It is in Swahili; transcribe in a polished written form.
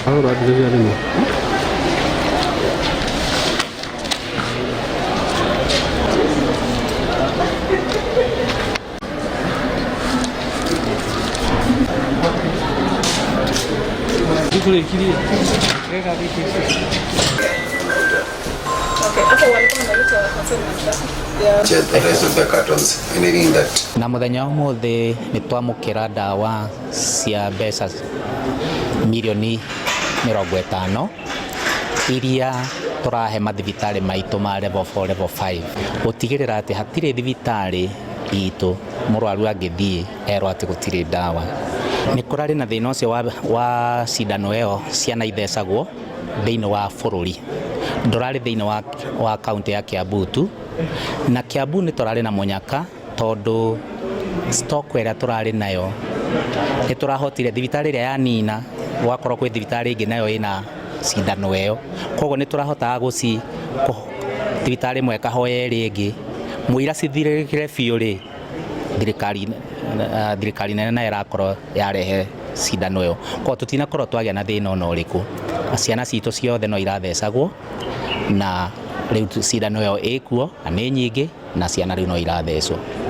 Ahora desde arimo. Kule kili. Weka vipi? Okay, hapo walikuwa wanaleta consignment the rest of the cartons anything that. Na muthenya umuthi ni twamukira ndawa cia mbeca milioni 50 iria turahe mathibitari maitu ma level 4 level 5 gutigirira ati hatire thibitari itu murwaru angithii erwa ati gutire ndawa. Ni kurari na thina ucio wa cindano eo ciana ithecagwo thiini wa bururi, ndurari thiini wa kaunti ya Kiambu tu, na Kiambu ni turari na munyaka tondu stock ira turari nayo ni turahotire thibitari ria yanina gwakorwo kwi thibitari ingi nayo ina cindano eo, koguo ni turahota guci thibitari imwe kahoya ringi muira cithirikire biu ri thirikari nene na irakorwo yarehe cindano eo, koguo tutinakorwo twagia na thina ona uriku. Ciana citu ciothe no irathecagwo na riu cindano eo ikuo na ni nyingi na ciana riu no irathecwo.